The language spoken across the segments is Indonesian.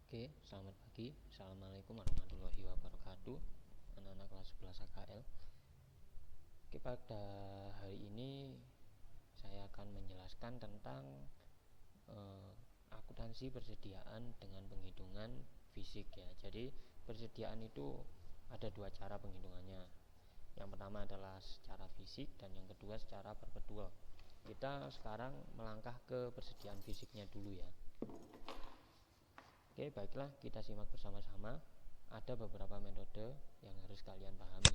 Oke, selamat pagi. Assalamualaikum warahmatullahi wabarakatuh. Anak-anak kelas 11 AKL. Oke, pada hari ini saya akan menjelaskan tentang akuntansi persediaan dengan penghitungan fisik ya. Jadi persediaan itu ada dua cara penghitungannya. Yang pertama adalah secara fisik dan yang kedua secara perpetual. Kita sekarang melangkah ke persediaan fisiknya dulu ya. Oke, baiklah, kita simak bersama-sama. Ada beberapa metode yang harus kalian pahami.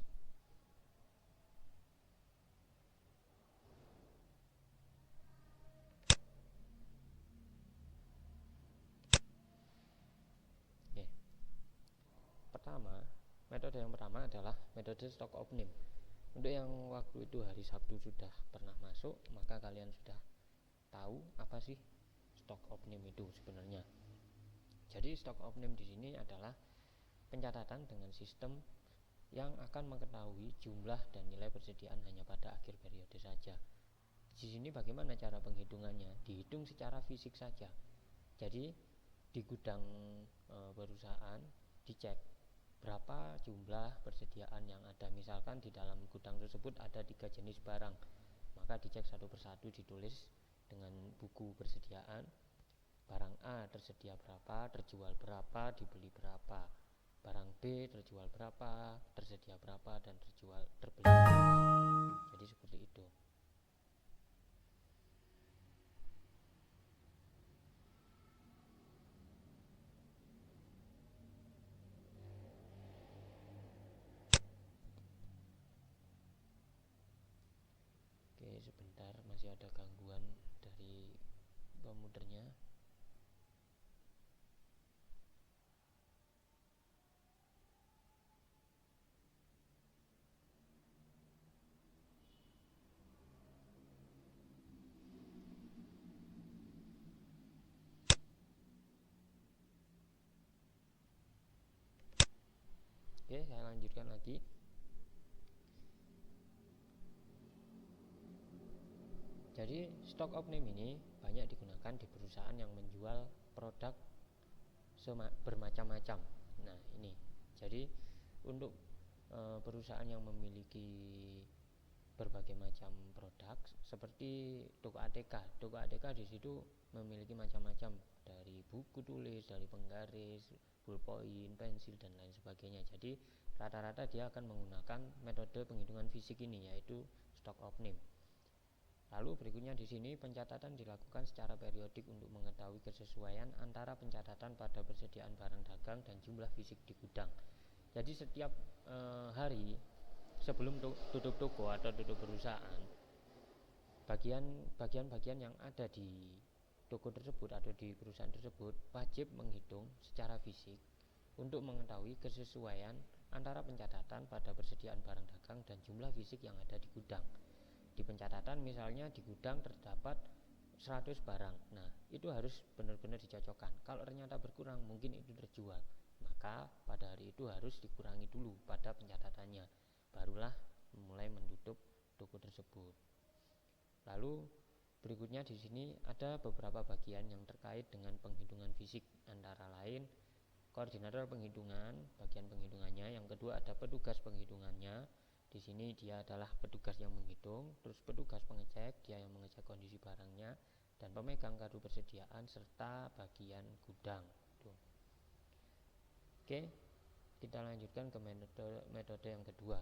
Oke. Metode yang pertama adalah metode stock of name. Untuk yang waktu itu hari Sabtu sudah pernah masuk, maka kalian sudah tahu apa sih stock of name itu sebenarnya. Jadi stock of name di sini adalah pencatatan dengan sistem yang akan mengetahui jumlah dan nilai persediaan hanya pada akhir periode saja. Di sini bagaimana cara penghitungannya? Dihitung secara fisik saja. Jadi di gudang perusahaan dicek berapa jumlah persediaan yang ada. Misalkan di dalam gudang tersebut ada 3 jenis barang, maka dicek satu persatu, ditulis dengan buku persediaan. Barang A tersedia berapa, terjual berapa, dibeli berapa. Barang B terjual berapa, tersedia berapa, dan terbeli berapa. Jadi seperti itu. Oke, sebentar, masih ada gangguan dari komputernya. Oke, saya lanjutkan lagi. Jadi stock of name ini banyak digunakan di perusahaan yang menjual produk bermacam-macam. Nah ini, jadi untuk perusahaan yang memiliki berbagai macam produk seperti toko ATK. Toko ATK di situ memiliki macam-macam, dari buku tulis, dari penggaris, ballpoint, pensil dan lain sebagainya. Jadi rata-rata dia akan menggunakan metode penghitungan fisik ini, yaitu stock of name. Lalu berikutnya di sini pencatatan dilakukan secara periodik untuk mengetahui kesesuaian antara pencatatan pada persediaan barang dagang dan jumlah fisik di gudang. Jadi setiap hari sebelum tutup toko atau tutup perusahaan, bagian-bagian yang ada di toko tersebut atau di perusahaan tersebut wajib menghitung secara fisik untuk mengetahui kesesuaian antara pencatatan pada persediaan barang dagang dan jumlah fisik yang ada di gudang. Di pencatatan misalnya di gudang terdapat 100 barang. Nah, itu harus benar-benar dicocokkan. Kalau ternyata berkurang, mungkin itu terjual, maka pada hari itu harus dikurangi dulu pada pencatatannya. Barulah mulai menutup toko tersebut. Lalu berikutnya di sini ada beberapa bagian yang terkait dengan penghitungan fisik, antara lain koordinator penghitungan, bagian penghitungannya. Yang kedua ada petugas penghitungannya. Di sini dia adalah petugas yang menghitung, terus petugas pengecek, dia yang mengecek kondisi barangnya, dan pemegang kado persediaan serta bagian gudang. Tuh. Oke, kita lanjutkan ke metode yang kedua.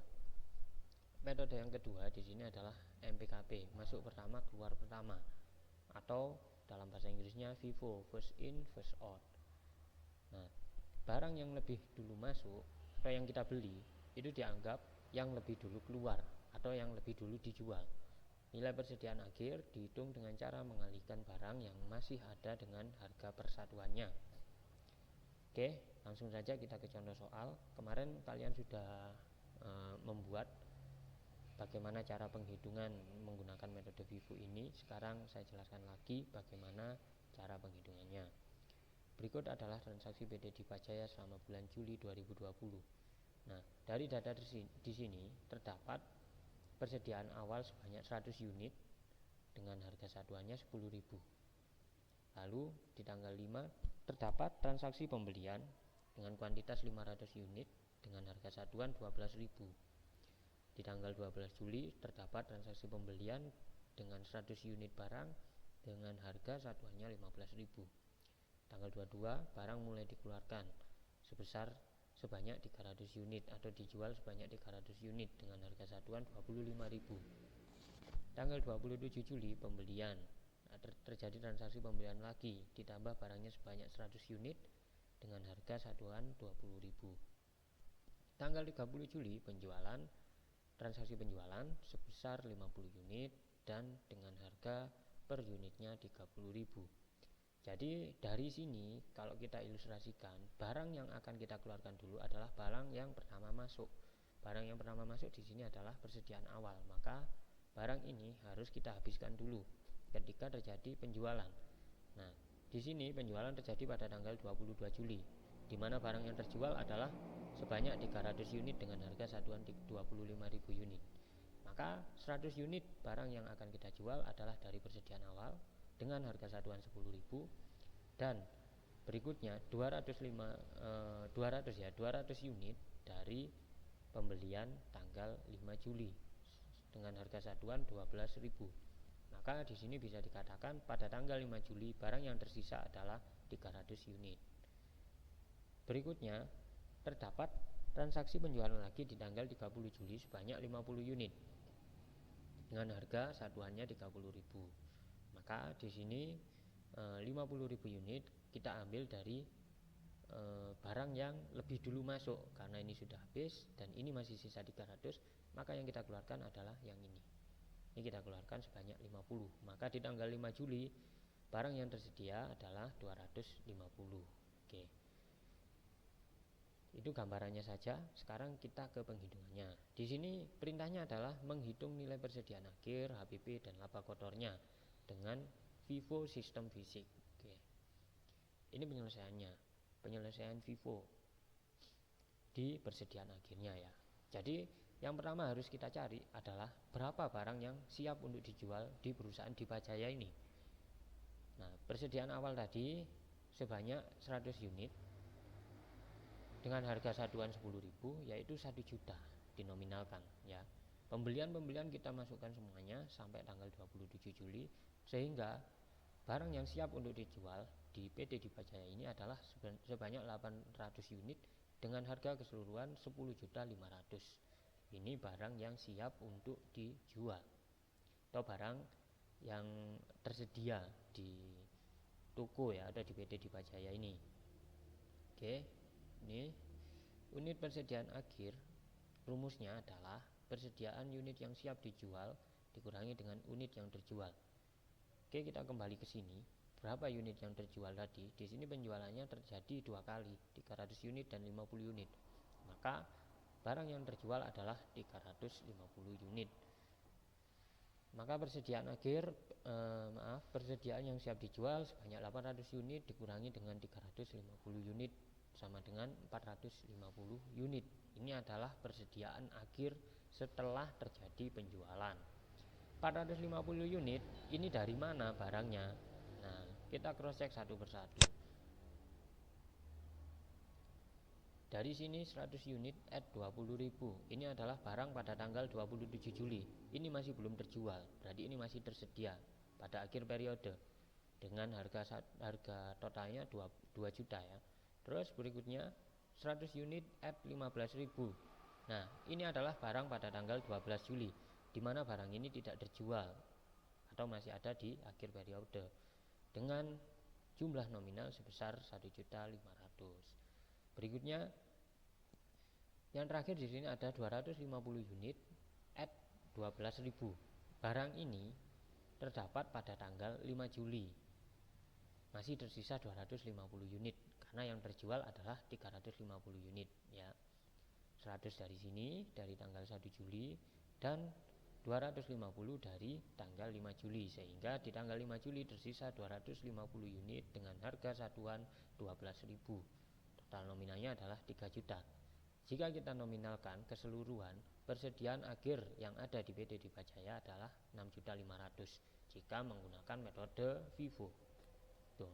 Metode yang kedua di sini adalah MPKP, masuk pertama keluar pertama, atau dalam bahasa Inggrisnya FIFO, first in first out. Nah, barang yang lebih dulu masuk atau yang kita beli itu dianggap yang lebih dulu keluar atau yang lebih dulu dijual. Nilai persediaan akhir dihitung dengan cara mengalihkan barang yang masih ada dengan harga persatuannya. Oke, langsung saja kita ke contoh soal. Kemarin kalian sudah membuat bagaimana cara penghitungan menggunakan metode FIFO ini. Sekarang saya jelaskan lagi bagaimana cara penghitungannya. Berikut adalah transaksi PT Dipajaya selama bulan Juli 2020. Nah, dari data di sini terdapat persediaan awal sebanyak 100 unit dengan harga satuannya 10.000. Lalu di tanggal 5 terdapat transaksi pembelian dengan kuantitas 500 unit dengan harga satuan 12.000. Di tanggal 12 Juli terdapat transaksi pembelian dengan 100 unit barang dengan harga satuannya 15.000. Tanggal 22 barang mulai dikeluarkan sebanyak 300 unit atau dijual sebanyak 300 unit dengan harga satuan 25.000. Tanggal 27 Juli pembelian, terjadi transaksi pembelian lagi, ditambah barangnya sebanyak 100 unit dengan harga satuan 20.000. Tanggal 30 Juli transaksi penjualan sebesar 50 unit dan dengan harga per unitnya 30.000. Jadi dari sini kalau kita ilustrasikan, barang yang akan kita keluarkan dulu adalah barang yang pertama masuk. Barang yang pertama masuk di sini adalah persediaan awal, maka barang ini harus kita habiskan dulu ketika terjadi penjualan. Nah, di sini penjualan terjadi pada tanggal 22 Juli, di mana barang yang terjual adalah sebanyak 300 unit dengan harga satuan 25.000 unit. Maka 100 unit barang yang akan kita jual adalah dari persediaan awal dengan harga satuan 10.000, dan berikutnya 200 unit dari pembelian tanggal 5 Juli dengan harga satuan 12.000. Maka di sini bisa dikatakan pada tanggal 5 Juli barang yang tersisa adalah 300 unit. Berikutnya terdapat transaksi penjualan lagi di tanggal 30 Juli sebanyak 50 unit dengan harga satuannya 30.000. Maka di sini 50.000 unit kita ambil dari barang yang lebih dulu masuk, karena ini sudah habis dan ini masih sisa 300, maka yang kita keluarkan adalah yang ini. Ini kita keluarkan sebanyak 50. Maka di tanggal 5 Juli barang yang tersedia adalah 250. Oke. Itu gambarannya saja. Sekarang kita ke penghitungannya. Di sini perintahnya adalah menghitung nilai persediaan akhir, HPP dan laba kotornya dengan FIFO sistem fisik. Oke. Ini penyelesaiannya. Penyelesaian FIFO di persediaan akhirnya ya. Jadi yang pertama harus kita cari adalah berapa barang yang siap untuk dijual di perusahaan Dipajaya ini. Nah, persediaan awal tadi sebanyak 100 unit dengan harga satuan 10.000, yaitu 1 juta dinominalkan ya. Pembelian kita masukkan semuanya sampai tanggal 27 Juli, sehingga barang yang siap untuk dijual di PT Dipajaya ini adalah sebanyak 800 unit dengan harga keseluruhan 10.500.000. Ini barang yang siap untuk dijual atau barang yang tersedia di toko ya, ada di PT Dipajaya ini. Oke. Ini unit persediaan akhir, rumusnya adalah persediaan unit yang siap dijual dikurangi dengan unit yang terjual. Oke, kita kembali ke sini. Berapa unit yang terjual tadi? Di sini penjualannya terjadi 2 kali, 300 unit dan 50 unit. Maka barang yang terjual adalah 350 unit. Maka persediaan akhir persediaan yang siap dijual sebanyak 800 unit dikurangi dengan 350 unit sama dengan 450 unit. Ini adalah persediaan akhir setelah terjadi penjualan. 450 unit ini dari mana barangnya? Nah, kita cross check satu persatu. Dari sini 100 unit at 20.000. Ini adalah barang pada tanggal 27 Juli. Ini masih belum terjual, berarti ini masih tersedia pada akhir periode dengan harga totalnya 2 juta ya. Terus berikutnya 100 unit at 15.000. Nah, ini adalah barang pada tanggal 12 Juli, di mana barang ini tidak terjual atau masih ada di akhir periode dengan jumlah nominal sebesar 1.500.000. Berikutnya yang terakhir di sini ada 250 unit at 12.000. Barang ini terdapat pada tanggal 5 Juli. Masih tersisa 250 unit karena yang terjual adalah 350 unit ya. 100 dari sini dari tanggal 1 Juli dan 250 dari tanggal 5 Juli, sehingga di tanggal 5 Juli tersisa 250 unit dengan harga satuan 12.000. Total nominalnya adalah 3 juta. Jika kita nominalkan keseluruhan, persediaan akhir yang ada di PT Dipajaya adalah 6.500.000 jika menggunakan metode FIFO. Tuh.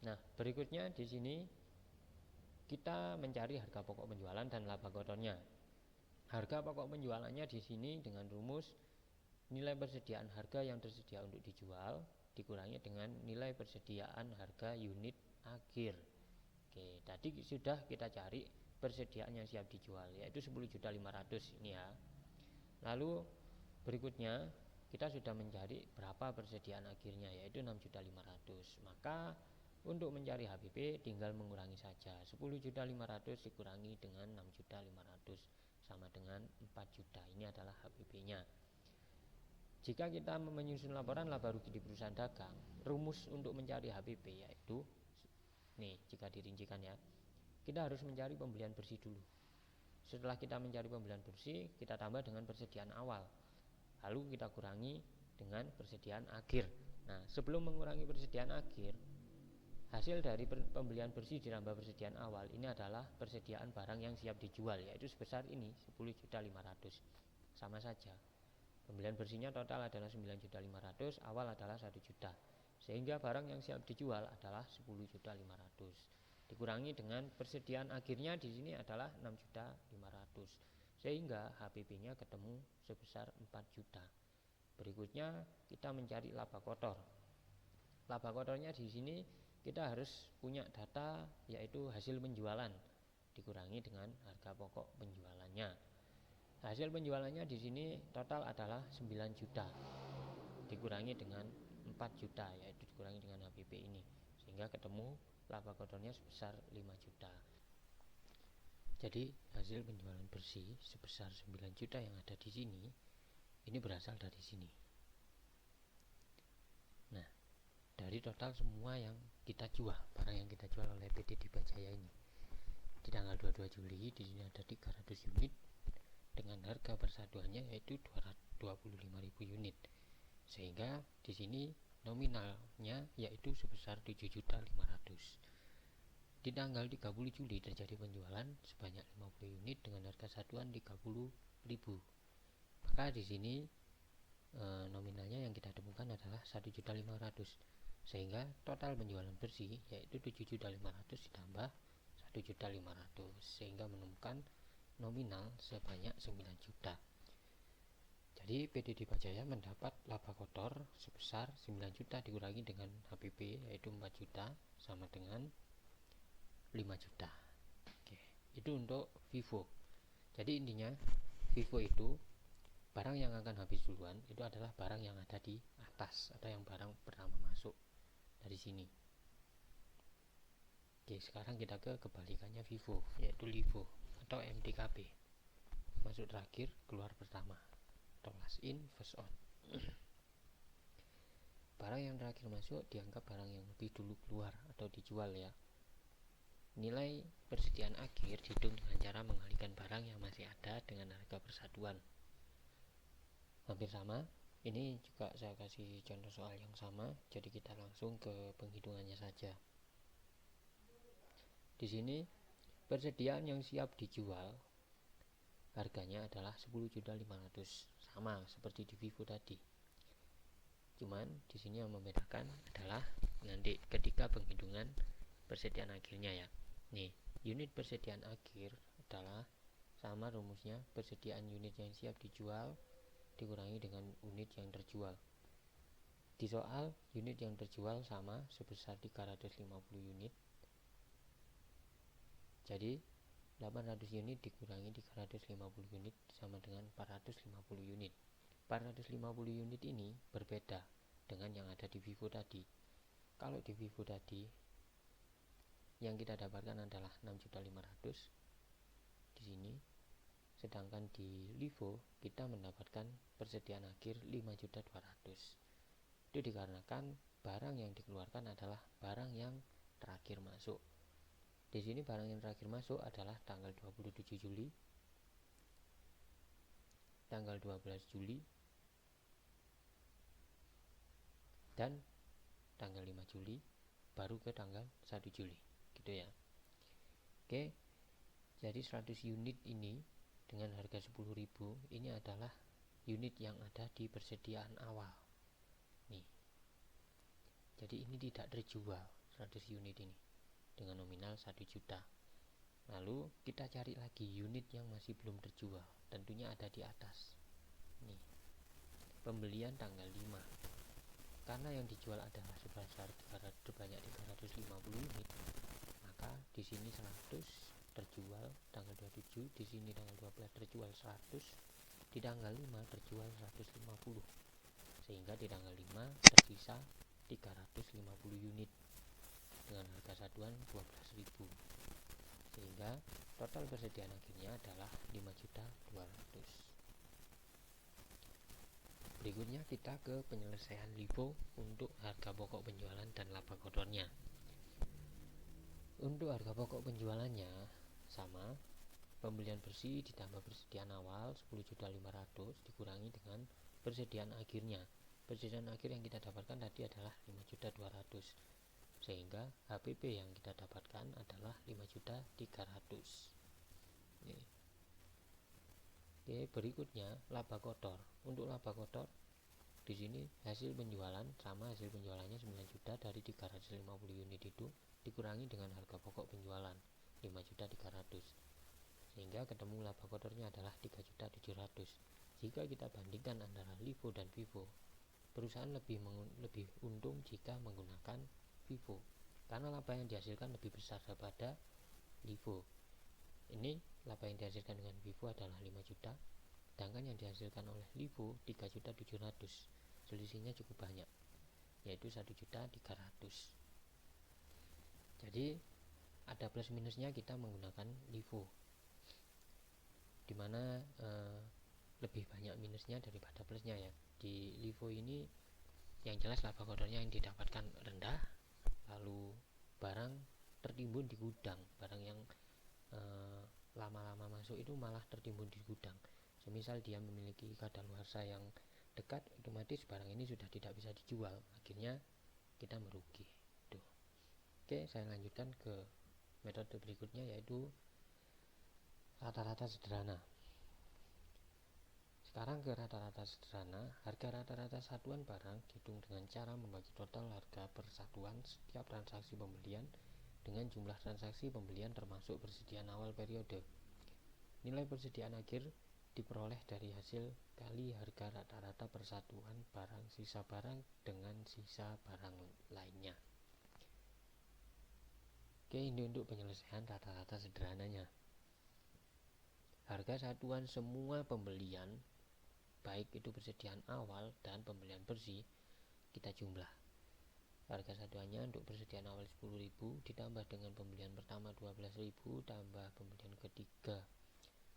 Nah, berikutnya di sini kita mencari harga pokok penjualan dan laba kotornya. Harga pokok penjualannya di sini dengan rumus nilai persediaan harga yang tersedia untuk dijual dikurangi dengan nilai persediaan harga unit akhir. Oke, tadi sudah kita cari persediaan yang siap dijual, yaitu 10.500.000 ini ya. Lalu berikutnya kita sudah mencari berapa persediaan akhirnya, yaitu 6.500.000. Maka untuk mencari HPP tinggal mengurangi saja. 10.500.000 dikurangi dengan 6.500.000 sama dengan 4 juta. Ini adalah HPP-nya. Jika kita menyusun laporan laba rugi di perusahaan dagang, rumus untuk mencari HPP yaitu nih, jika dirincikan ya, kita harus mencari pembelian bersih dulu. Setelah kita mencari pembelian bersih, kita tambah dengan persediaan awal, lalu kita kurangi dengan persediaan akhir. Nah, sebelum mengurangi persediaan akhir, hasil dari pembelian bersih ditambah persediaan awal ini adalah persediaan barang yang siap dijual, yaitu sebesar ini 10.500.000. Sama saja, pembelian bersihnya total adalah 9.500.000, awal adalah 1 juta, sehingga barang yang siap dijual adalah 10.500.000 dikurangi dengan persediaan akhirnya di sini adalah 6.500.000, sehingga HPP-nya ketemu sebesar 4 juta. Berikutnya kita mencari laba kotor. Laba kotornya di sini kita harus punya data, yaitu hasil penjualan dikurangi dengan harga pokok penjualannya. Hasil penjualannya di sini total adalah 9 juta dikurangi dengan 4 juta, yaitu dikurangi dengan HPP ini, sehingga ketemu laba kotornya sebesar 5 juta. Jadi hasil penjualan bersih sebesar 9 juta yang ada di sini ini berasal dari sini. Nah, dari total semua yang kita jual, barang yang kita jual oleh PT Dipa Jaya ini di tanggal 22 Juli, di sini ada 300 unit dengan harga persatuannya yaitu 225.000 unit, sehingga di sini nominalnya yaitu sebesar 7.500.000. Di tanggal 30 Juli terjadi penjualan sebanyak 50 unit dengan harga satuan 30.000. Maka di sini nominalnya yang kita temukan adalah 1.500.000, sehingga total penjualan bersih yaitu 7.500.000 ditambah 1.500.000, sehingga menemukan nominal sebanyak 9 juta. Jadi PT Dipa Jaya mendapat laba kotor sebesar 9 juta dikurangi dengan HPP yaitu 4 juta sama dengan 5 juta. Oke, itu untuk Vivo. Jadi intinya Vivo itu barang yang akan habis duluan itu adalah barang yang ada di atas atau yang barang pertama masuk dari sini. Oke, sekarang kita ke kebalikannya Vivo, yaitu LIFO atau MTKP. Masuk terakhir, keluar pertama, atau last in first out. Barang yang terakhir masuk dianggap barang yang lebih dulu keluar atau dijual ya. Nilai persediaan akhir dihitung dengan cara mengalihkan barang yang masih ada dengan harga persatuan. Hampir sama, ini juga saya kasih contoh soal yang sama, jadi kita langsung ke penghitungannya saja. Di sini persediaan yang siap dijual harganya adalah 10.500.000, sama seperti di Vivo tadi. Cuman di sini yang membedakan adalah nanti ketika penghitungan persediaan akhirnya ya. Nih, unit persediaan akhir adalah sama rumusnya persediaan unit yang siap dijual dikurangi dengan unit yang terjual. Di soal unit yang terjual sama sebesar 350 unit. Jadi 800 unit dikurangi 350 unit sama dengan 450 unit. 450 unit ini berbeda dengan yang ada di Vivo tadi. Kalau di Vivo tadi yang kita dapatkan adalah 6.500.000 di sini, sedangkan di LIFO kita mendapatkan persediaan akhir 5.200.000. Itu dikarenakan barang yang dikeluarkan adalah barang yang terakhir masuk. Di sini barang yang terakhir masuk adalah tanggal 27 Juli, tanggal 12 Juli, dan tanggal 5 Juli, baru ke tanggal 1 Juli, gitu ya. Oke, jadi 100 unit ini dengan harga 10.000 ini adalah unit yang ada di persediaan awal. Nih, jadi ini tidak terjual 100 unit ini dengan nominal 1 juta. Lalu kita cari lagi unit yang masih belum terjual, tentunya ada di atas. Nih, pembelian tanggal 5. Karena yang dijual adalah sebanyak 350 unit, maka di sini 100 terjual tanggal 27, di sini tanggal 12 terjual 100, di tanggal 5 terjual 150. Sehingga di tanggal 5 tersisa 350 unit dengan harga satuan 12.000. Sehingga total persediaan akhirnya adalah 5.200.000. Berikutnya kita ke penyelesaian LIFO untuk harga pokok penjualan dan laba kotornya. Untuk harga pokok penjualannya sama, pembelian bersih ditambah persediaan awal 10.500.000 dikurangi dengan persediaan akhirnya. Persediaan akhir yang kita dapatkan tadi adalah 5.200.000. Sehingga HPP yang kita dapatkan adalah 5.300.000. Oke, berikutnya laba kotor. Untuk laba kotor di sini hasil penjualan sama, hasil penjualannya 9 juta dari 350 unit itu dikurangi dengan harga pokok penjualan 5.300.000. Sehingga ketemu laba kotornya adalah 3.700.000. Jika kita bandingkan antara LIFO dan FIFO, perusahaan lebih untung jika menggunakan FIFO karena laba yang dihasilkan lebih besar daripada LIFO. Ini laba yang dihasilkan dengan FIFO adalah 5 juta, sedangkan yang dihasilkan oleh LIFO 3.700.000. Selisihnya cukup banyak, yaitu 1.300.000. Jadi ada plus minusnya kita menggunakan LIFO, dimana lebih banyak minusnya daripada plusnya ya. Di LIFO ini yang jelas laba kotornya yang didapatkan rendah, lalu barang tertimbun di gudang, barang yang lama-lama masuk itu malah tertimbun di gudang. Semisal dia memiliki kadaluarsa yang dekat, otomatis barang ini sudah tidak bisa dijual, akhirnya kita merugi. Tuh. Oke, saya lanjutkan ke metode berikutnya, yaitu rata-rata sederhana. Sekarang ke rata-rata sederhana. Harga rata-rata satuan barang dihitung dengan cara membagi total harga per satuan setiap transaksi pembelian dengan jumlah transaksi pembelian termasuk persediaan awal periode. Nilai persediaan akhir diperoleh dari hasil kali harga rata-rata per satuan barang sisa barang dengan sisa barang lainnya. Oke, ini untuk penyelesaian rata-rata sederhananya. Harga satuan semua pembelian, baik itu persediaan awal dan pembelian bersih, kita jumlah. Harga satuannya untuk persediaan awal 10.000 ditambah dengan pembelian pertama 12.000 tambah pembelian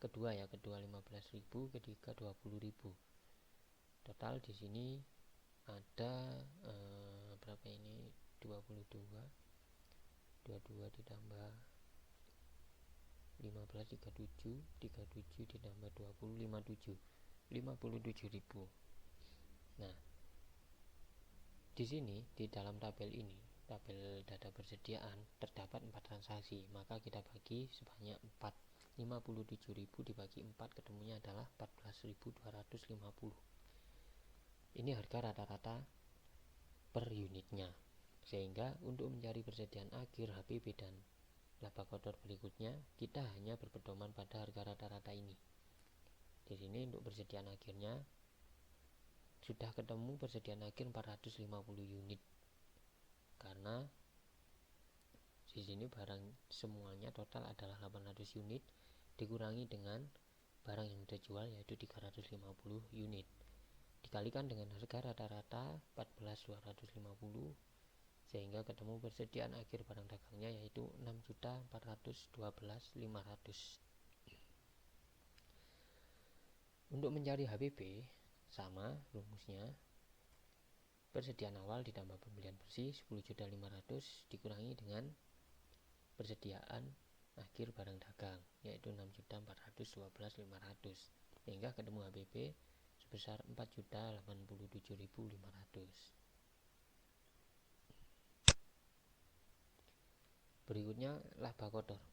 kedua 15.000, ketiga 20.000. Total di sini ada berapa ini? 22 ditambah 15 37 ditambah 20 57.000. Nah, di sini di dalam tabel ini, tabel data persediaan terdapat 4 transaksi, maka kita bagi sebanyak 4. 57.000 dibagi 4 ketemunya adalah 14.250. Ini harga rata-rata per unitnya. Sehingga untuk mencari persediaan akhir HPP dan laba kotor berikutnya, kita hanya berpedoman pada harga rata-rata ini. Di sini untuk persediaan akhirnya sudah ketemu persediaan akhir 450 unit. Karena di sini barang semuanya total adalah 800 unit dikurangi dengan barang yang terjual yaitu 350 unit. Dikalikan dengan harga rata-rata 14.250 sehingga ketemu persediaan akhir barang dagangnya yaitu 6.412.500. Untuk mencari HPP sama rumusnya, persediaan awal ditambah pembelian bersih 10.500.000 dikurangi dengan persediaan akhir barang dagang yaitu 6.412.500 sehingga ketemu HPP sebesar 4.087.500. Berikutnya laba kotor.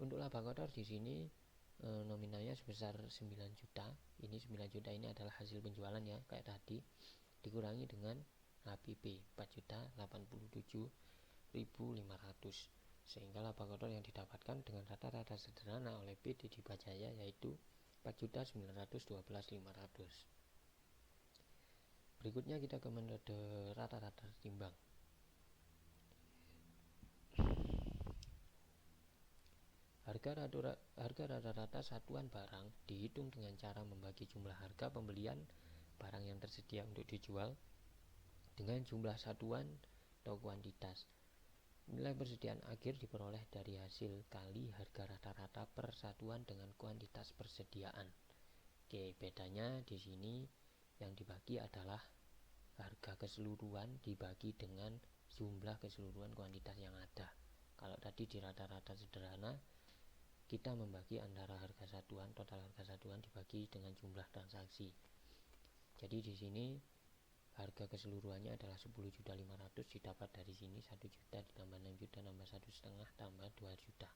Untuk laba kotor di sini nominalnya sebesar 9 juta. Ini 9 juta ini adalah hasil penjualan ya, kayak tadi, dikurangi dengan HPP 4.087.500, sehingga laba kotor yang didapatkan dengan rata-rata sederhana oleh PT Dipajaya yaitu 4.912.500. Berikutnya kita ke metode rata-rata timbang. Harga rata-rata satuan barang dihitung dengan cara membagi jumlah harga pembelian barang yang tersedia untuk dijual dengan jumlah satuan atau kuantitas. Nilai persediaan akhir diperoleh dari hasil kali harga rata-rata per satuan dengan kuantitas persediaan. Oke, bedanya di sini yang dibagi adalah harga keseluruhan dibagi dengan jumlah keseluruhan kuantitas yang ada. Kalau tadi di rata-rata sederhana kita membagi antara harga satuan, total harga satuan dibagi dengan jumlah transaksi. Jadi di sini harga keseluruhannya adalah 10.500.000 didapat dari sini 1 juta ditambah 6 juta tambah 1,5 tambah 2 juta.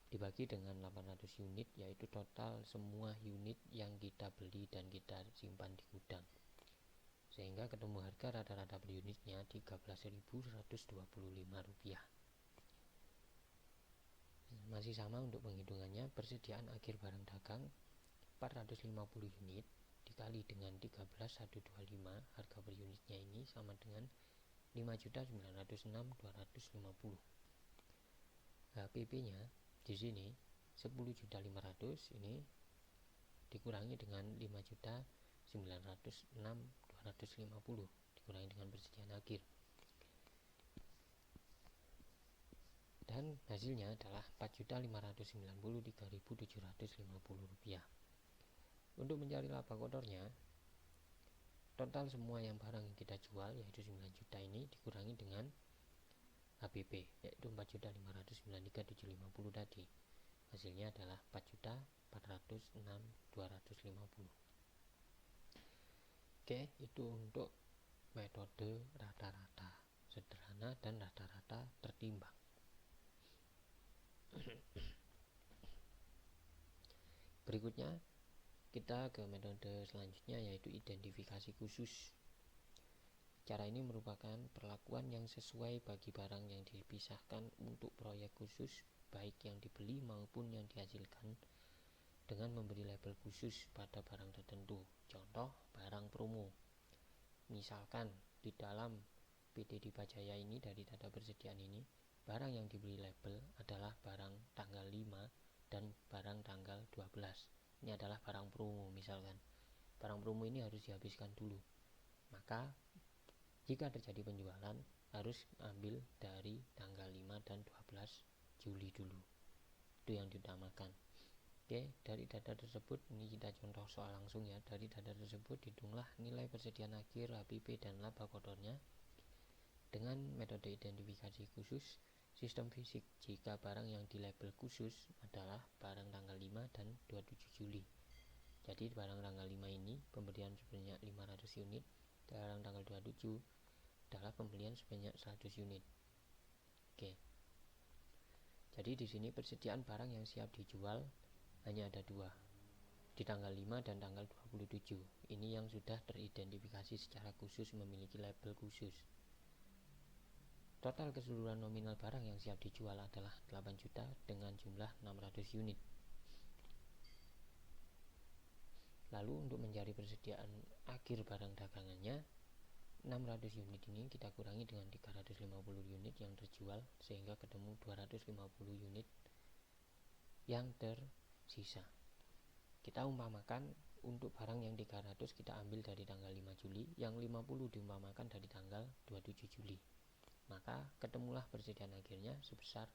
Dibagi dengan 800 unit yaitu total semua unit yang kita beli dan kita simpan di gudang. Sehingga ketemu harga rata-rata per unitnya Rp13.125. Masih sama untuk penghitungannya, persediaan akhir barang dagang 450 unit dikali dengan 13.125, harga per unitnya ini sama dengan 5.906.250. HPP nya di sini 10.500 ini dikurangi dengan 5.906.250 dikurangi dengan persediaan akhir, dan hasilnya adalah Rp4.593.750. Untuk mencari laba kotornya, total semua yang barang yang kita jual yaitu 9 juta ini dikurangi dengan HPP yaitu 4.593.750 tadi. Hasilnya adalah 4.406.250. Oke, itu untuk metode rata-rata sederhana dan rata-rata tertimbang. Berikutnya kita ke metode selanjutnya yaitu identifikasi khusus. Cara ini merupakan perlakuan yang sesuai bagi barang yang dipisahkan untuk proyek khusus baik yang dibeli maupun yang dihasilkan dengan memberi label khusus pada barang tertentu. Contoh barang promo. Misalkan di dalam PT Dipajaya ini dari data persediaan ini barang yang diberi label adalah barang tanggal 5 dan barang tanggal 12. Ini adalah barang promo misalkan. Barang promo ini harus dihabiskan dulu. Maka jika terjadi penjualan harus ambil dari tanggal 5 dan 12 Juli dulu. Itu yang diutamakan. Oke, dari data tersebut ini kita contoh soal langsung ya. Dari data tersebut hitunglah nilai persediaan akhir, HPP dan laba kotornya dengan metode identifikasi khusus sistem fisik jika barang yang dilabel khusus adalah barang tanggal 5 dan 27 Juli. Jadi barang tanggal 5 ini pembelian sebanyak 500 unit, barang tanggal 27 adalah pembelian sebanyak 100 unit. Oke. Jadi di sini persediaan barang yang siap dijual hanya ada 2. Di tanggal 5 dan tanggal 27. Ini yang sudah teridentifikasi secara khusus memiliki label khusus. Total keseluruhan nominal barang yang siap dijual adalah 8 juta dengan jumlah 600 unit. Lalu untuk mencari persediaan akhir barang dagangannya, 600 unit ini kita kurangi dengan 350 unit yang terjual sehingga ketemu 250 unit yang tersisa. Kita umpamakan untuk barang yang 300 kita ambil dari tanggal 5 Juli, yang 50 diumpamakan dari tanggal 27 Juli. Maka ketemulah persediaan akhirnya sebesar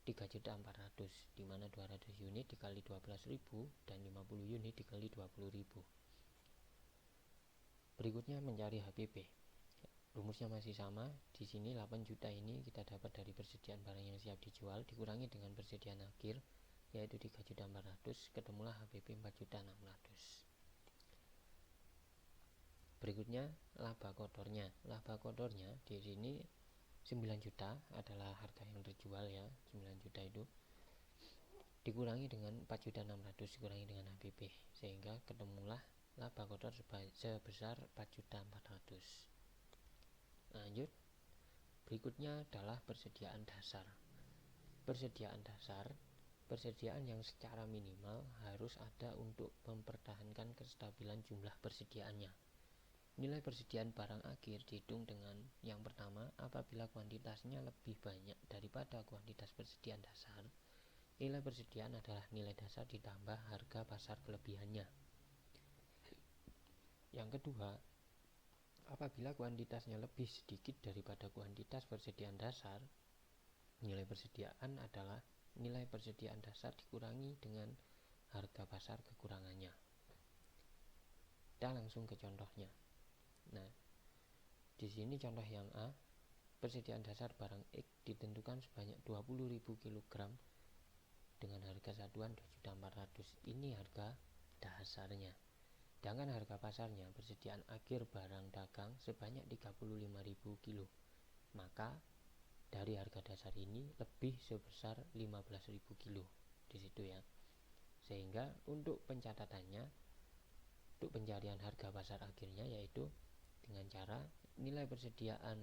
3.400.000, di mana 200 unit dikali 12.000 dan 50 unit dikali 20.000. Berikutnya mencari HPP. Rumusnya masih sama. Di sini 8 juta ini kita dapat dari persediaan barang yang siap dijual dikurangi dengan persediaan akhir yaitu 3.400.000, ketemulah HPP 4.600.000. Berikutnya laba kotornya. Laba kotornya di sini 9 juta adalah harga yang terjual ya, 9 juta itu dikurangi dengan 4.600.000 dikurangi dengan HPP sehingga ketemulah laba kotor sebesar 4.400.000. Lanjut, berikutnya adalah persediaan dasar. Persediaan yang secara minimal harus ada untuk mempertahankan kestabilan jumlah persediaannya. Nilai persediaan barang akhir dihitung dengan yang pertama, apabila kuantitasnya lebih banyak daripada kuantitas persediaan dasar, nilai persediaan adalah nilai dasar ditambah harga pasar kelebihannya. Yang kedua, apabila kuantitasnya lebih sedikit daripada kuantitas persediaan dasar, nilai persediaan adalah nilai persediaan dasar dikurangi dengan harga pasar kekurangannya. Kita langsung ke contohnya. Nah, di sini contoh yang A, persediaan dasar barang X ditentukan sebanyak 20.000 kg dengan harga satuan 2.400.000. Ini harga dasarnya. Sedangkan harga pasarnya persediaan akhir barang dagang sebanyak 35.000 kg. Maka dari harga dasar ini lebih sebesar 15.000 kg di situ ya. Sehingga untuk pencatatannya, untuk pencarian harga pasar akhirnya yaitu dengan cara nilai persediaan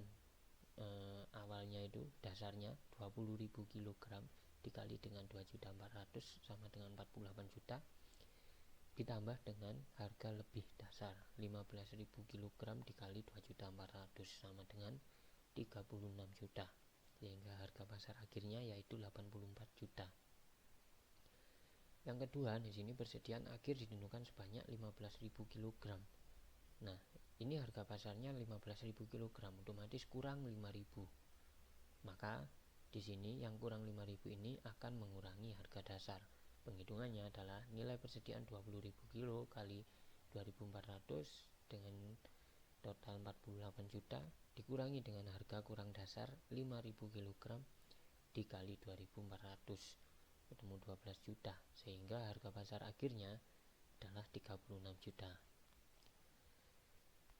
awalnya itu dasarnya 20.000 kg dikali dengan 2.400.000 sama dengan 48 juta, ditambah dengan harga lebih dasar 15.000 kg dikali 2.400.000 sama dengan 36 juta, sehingga harga pasar akhirnya yaitu 84 juta. Yang kedua, di sini persediaan akhir ditentukan sebanyak 15.000 kg. Nah, ini harga pasarnya 15.000 kg, otomatis kurang 5.000. Maka di sini yang kurang 5.000 ini akan mengurangi harga dasar. Penghitungannya adalah nilai persediaan 20.000 kg kali 2.400 dengan total 48 juta dikurangi dengan harga kurang dasar 5.000 kg dikali 2.400 ketemu 12 juta, sehingga harga pasar akhirnya adalah 36 juta.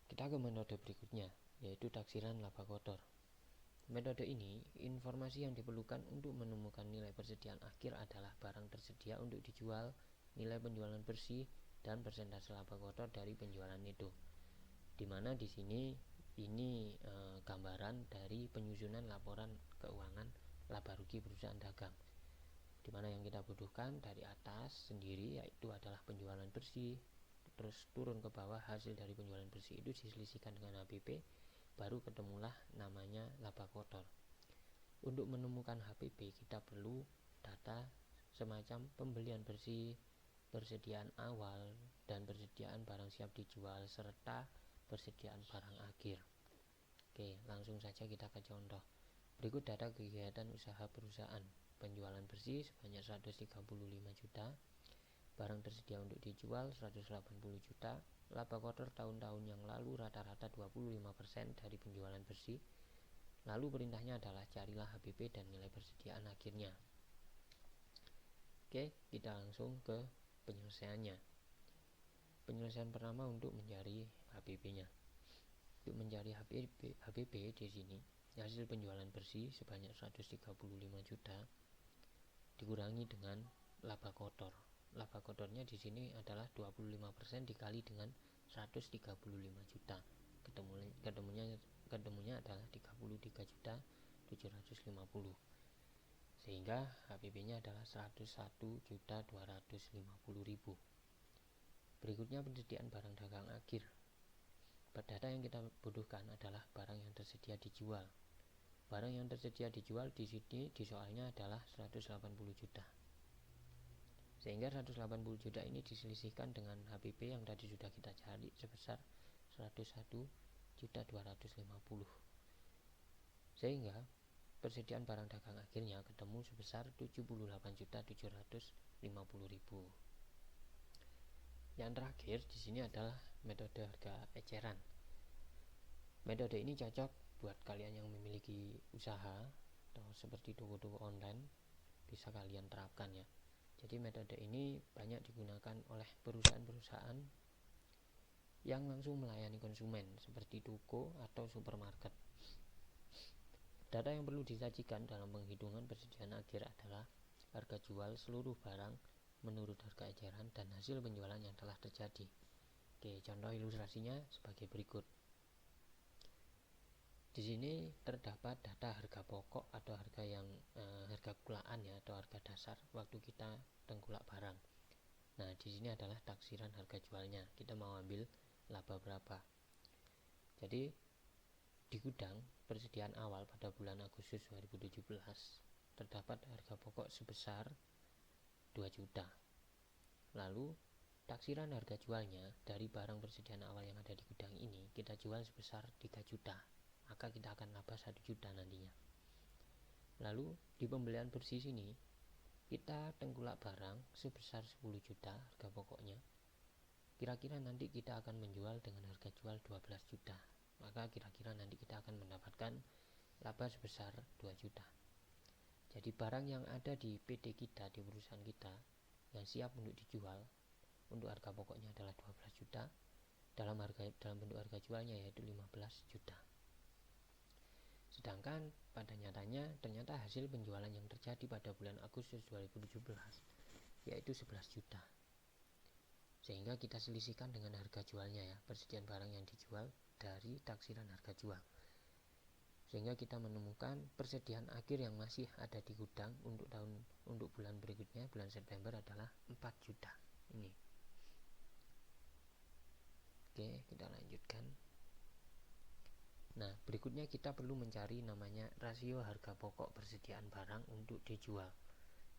Kita ke metode berikutnya, yaitu taksiran laba kotor. Metode ini, informasi yang diperlukan untuk menemukan nilai persediaan akhir adalah barang tersedia untuk dijual, nilai penjualan bersih, dan persentase laba kotor dari penjualan itu. Dimana di sini ini gambaran dari penyusunan laporan keuangan laba rugi perusahaan dagang. Dimana yang kita butuhkan dari atas sendiri yaitu adalah penjualan bersih, terus turun ke bawah hasil dari penjualan bersih itu diselisihkan dengan HPP, baru ketemulah namanya laba kotor. Untuk menemukan HPP kita perlu data semacam pembelian bersih, persediaan awal, dan persediaan barang siap dijual, serta persediaan barang akhir. Oke, langsung saja kita ke contoh. Berikut data kegiatan usaha perusahaan. Penjualan bersih sebanyak 135 juta, barang tersedia untuk dijual 180 juta, laba kotor tahun-tahun yang lalu rata-rata 25% dari penjualan bersih. Lalu perintahnya adalah carilah HPP dan nilai persediaan akhirnya. Oke, kita langsung ke penyelesaiannya. Penyelesaian pertama untuk mencari HPP-nya. Untuk mencari HPP di sini, hasil penjualan bersih sebanyak 135 juta dikurangi dengan laba kotor. Laba kotornya di sini adalah 25% dikali dengan 135 juta. Ketemunya adalah 33 juta 750. Sehingga HPP-nya adalah 101.250.000. Berikutnya persediaan barang dagang akhir. Data yang kita butuhkan adalah barang yang tersedia dijual. Barang yang tersedia dijual di sini di soalnya adalah 180 juta. Sehingga 180 juta ini diselisihkan dengan HPP yang tadi sudah kita cari sebesar 101.250. Sehingga persediaan barang dagang akhirnya ketemu sebesar 78.750.000. Yang terakhir di sini adalah metode harga eceran. Metode ini cocok buat kalian yang memiliki usaha atau seperti toko-toko online, bisa kalian terapkan ya. Jadi metode ini banyak digunakan oleh perusahaan-perusahaan yang langsung melayani konsumen seperti toko atau supermarket. Data yang perlu disajikan dalam penghitungan persediaan akhir adalah harga jual seluruh barang menurut harga eceran dan hasil penjualan yang telah terjadi. Oke, contoh ilustrasinya sebagai berikut. Di sini terdapat data harga pokok atau harga yang harga kulaan ya, atau harga dasar waktu kita tengkulak barang. Nah, di sini adalah taksiran harga jualnya. Kita mau ambil laba berapa. Jadi di gudang persediaan awal pada bulan Agustus 2017 terdapat harga pokok sebesar 2 juta. Lalu taksiran harga jualnya dari barang persediaan awal yang ada di gudang ini kita jual sebesar 3 juta. Maka kita akan laba 1 juta nantinya. Lalu di pembelian bersih sini kita tengkulak barang sebesar 10 juta harga pokoknya. Kira-kira nanti kita akan menjual dengan harga jual 12 juta. Maka kira-kira nanti kita akan mendapatkan laba sebesar 2 juta. Jadi barang yang ada di PD kita, di perusahaan kita, yang siap untuk dijual untuk harga pokoknya adalah 12 juta, dalam bentuk harga jualnya yaitu 15 juta. Sedangkan pada nyatanya ternyata hasil penjualan yang terjadi pada bulan Agustus 2017 yaitu 11 juta. Sehingga kita selisihkan dengan harga jualnya ya, persediaan barang yang dijual dari taksiran harga jual. Sehingga kita menemukan persediaan akhir yang masih ada di gudang untuk bulan berikutnya, bulan September adalah 4 juta. Ini. Oke, kita lanjutkan. Nah, berikutnya kita perlu mencari namanya rasio harga pokok persediaan barang untuk dijual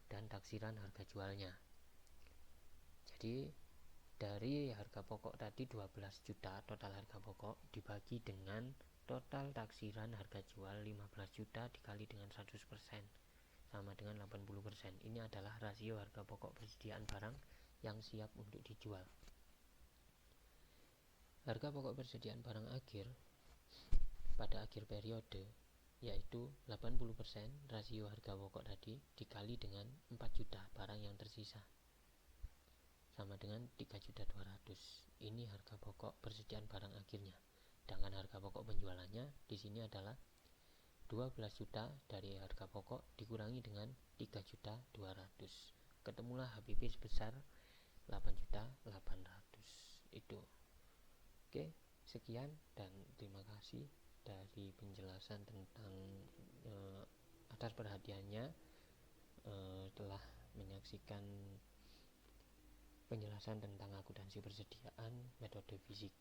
dan taksiran harga jualnya. Jadi dari harga pokok tadi 12 juta total harga pokok dibagi dengan total taksiran harga jual 15 juta dikali dengan 100% sama dengan 80%. Ini adalah rasio harga pokok persediaan barang yang siap untuk dijual. Harga pokok persediaan barang akhir pada akhir periode yaitu 80% rasio harga pokok tadi dikali dengan 4 juta barang yang tersisa sama dengan 3.200.000. Ini harga pokok persediaan barang akhirnya. Sedangkan harga pokok penjualannya di sini adalah 12 juta dari harga pokok dikurangi dengan 3.200.000. Ketemulah HPP sebesar 8.800.000 itu. Oke, sekian dan terima kasih dari penjelasan tentang atas perhatiannya telah menyaksikan penjelasan tentang akuntansi persediaan metode fisik.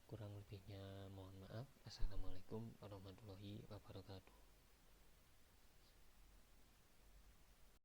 Kurang lebihnya mohon maaf. Assalamualaikum warahmatullahi wabarakatuh.